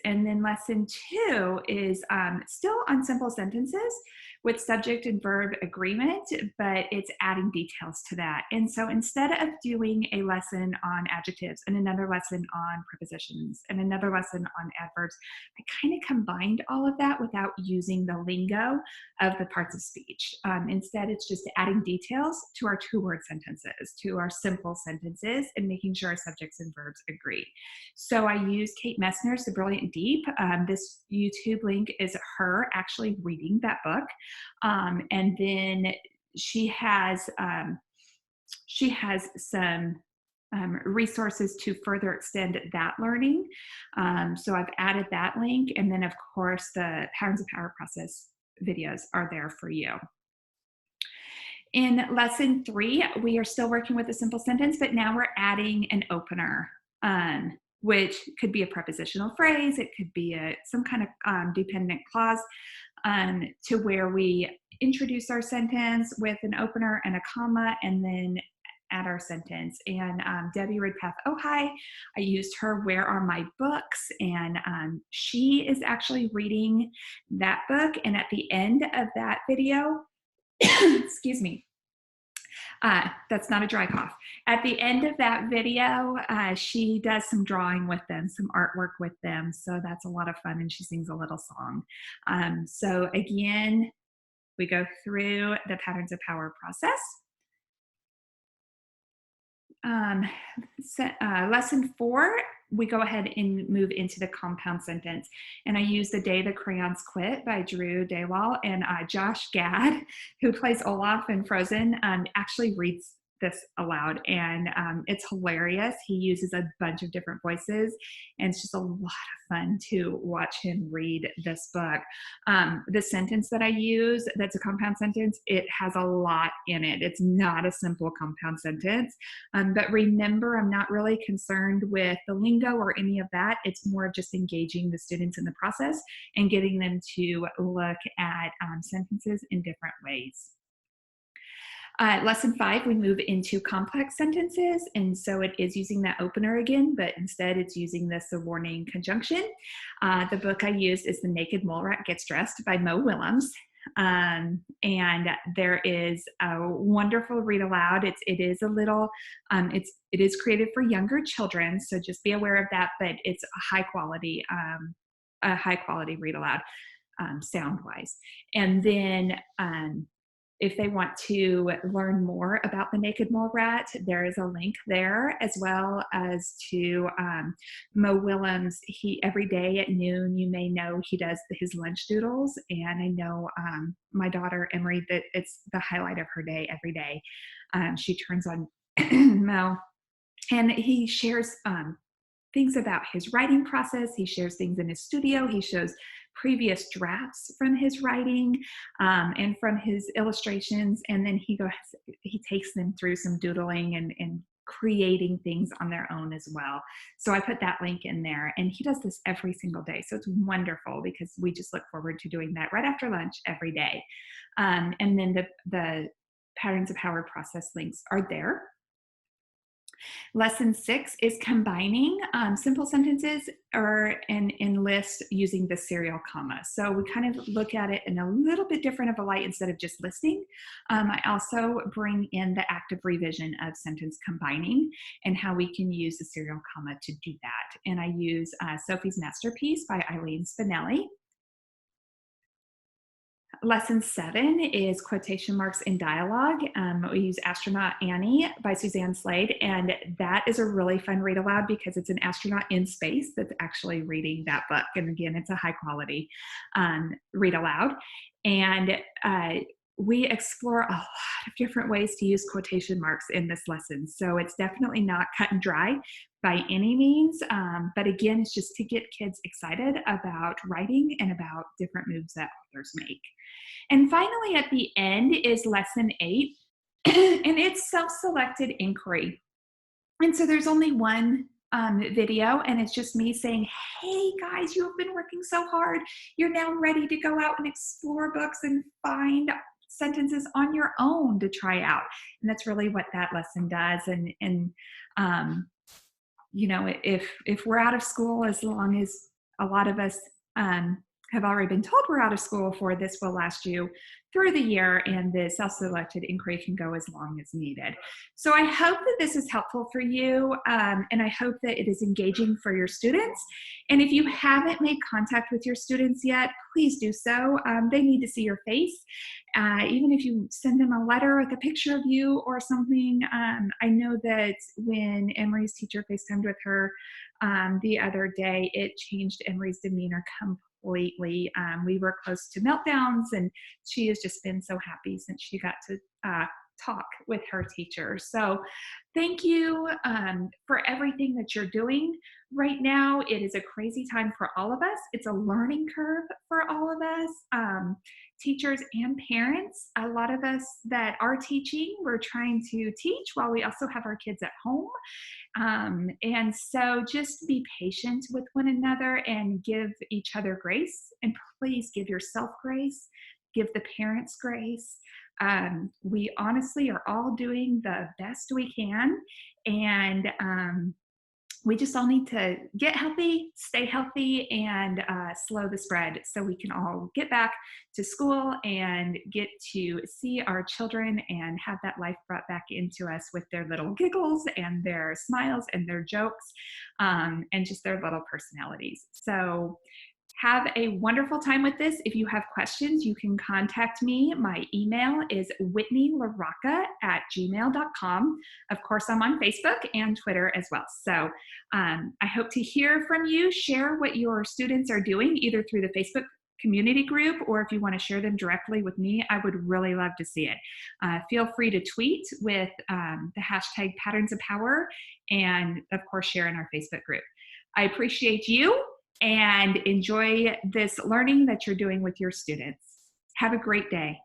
And then lesson 2 is still on simple sentences with subject and verb agreement, but it's adding details to that. And so instead of doing a lesson on adjectives and another lesson on prepositions and another lesson on adverbs, I kind of combined all of that without using the lingo of the parts of speech. Instead, it's just adding details to our 2-word sentences, to our simple sentences, and making sure our subjects and verbs agree. So I use Kate Messner's The Brilliant Deep. This YouTube link is her actually reading that book. And then she has some resources to further extend that learning. So I've added that link. And then, of course, the Patterns of Power process videos are there for you. In lesson 3, we are still working with a simple sentence, but now we're adding an opener, which could be a prepositional phrase. It could be some kind of dependent clause to where we introduce our sentence with an opener and a comma, and then add our sentence. And Debbie Redpath Ojai, I used her Where Are My Books? And she is actually reading that book. And at the end of that video, excuse me, that's not a dry cough. At the end of that video, she does some drawing with them, some artwork with them. So that's a lot of fun, and she sings a little song. So again, we go through the Patterns of Power process. Lesson 4, we go ahead and move into the compound sentence. And I use The Day the Crayons Quit by Drew Daywall, and Josh Gad, who plays Olaf in Frozen, actually reads this aloud, and it's hilarious. He uses a bunch of different voices, and it's just a lot of fun to watch him read this book. The sentence that I use, that's a compound sentence, it has a lot in it. It's not a simple compound sentence, but remember, I'm not really concerned with the lingo or any of that. It's more of just engaging the students in the process and getting them to look at sentences in different ways. Lesson 5, we move into complex sentences, and so it is using that opener again, but instead it's using the subordinating conjunction. The book I used is The Naked Mole Rat Gets Dressed by Mo Willems. And there is a wonderful read aloud. It is a little, it is created for younger children, so just be aware of that, but it's a high quality read aloud, sound wise. And then, if they want to learn more about the Naked Mole Rat, there is a link there, as well as to Mo Willems. Every day at noon, you may know he does his lunch doodles, and I know my daughter Emery, that it's the highlight of her day every day. She turns on Mo, and he shares things about his writing process. He shares things in his studio. He shows previous drafts from his writing and from his illustrations, and then he takes them through some doodling and creating things on their own as well. So I put that link in there, and he does this every single day. So it's wonderful because we just look forward to doing that right after lunch every day. And then the Patterns of Power process links are there. Lesson 6 is combining simple sentences in lists using the serial comma. So we kind of look at it in a little bit different of a light instead of just listing. I also bring in the active revision of sentence combining and how we can use the serial comma to do that. And I use Sophie's Masterpiece by Eileen Spinelli. Lesson 7 is quotation marks in dialogue. We use Astronaut Annie by Suzanne Slade, and that is a really fun read aloud because it's an astronaut in space that's actually reading that book. And again, it's a high quality read aloud. And we explore a lot of different ways to use quotation marks in this lesson. So it's definitely not cut and dry by any means. But again, it's just to get kids excited about writing and about different moves that authors make. And finally, at the end is lesson 8, and it's self-selected inquiry. And so there's only one video, and it's just me saying, hey guys, you have been working so hard. You're now ready to go out and explore books and find sentences on your own to try out. And that's really what that lesson does. And you know, if we're out of school, as long as a lot of us have already been told we're out of school for this will last you through the year, and the self-selected inquiry can go as long as needed. So I hope that this is helpful for you, and I hope that it is engaging for your students. And if you haven't made contact with your students yet, please do so. They need to see your face. Even if you send them a letter with a picture of you or something. I know that when Emery's teacher FaceTimed with her the other day, it changed Emery's demeanor completely. We were close to meltdowns, and she has just been so happy since she got to talk with her teacher. So thank you for everything that you're doing right now. It is a crazy time for all of us. It's a learning curve for all of us, teachers and parents. A lot of us that are teaching, we're trying to teach while we also have our kids at home. And so just be patient with one another and give each other grace. And please give yourself grace, give the parents grace. We honestly are all doing the best we can. And we just all need to get healthy, stay healthy, and slow the spread so we can all get back to school and get to see our children and have that life brought back into us with their little giggles and their smiles and their jokes and just their little personalities. So have a wonderful time with this. If you have questions, you can contact me. My email is whitneylarocca@gmail.com. Of course, I'm on Facebook and Twitter as well. So I hope to hear from you. Share what your students are doing, either through the Facebook community group, or if you want to share them directly with me, I would really love to see it. Feel free to tweet with the hashtag Patterns of Power, and of course, share in our Facebook group. I appreciate you and enjoy this learning that you're doing with your students. Have a great day.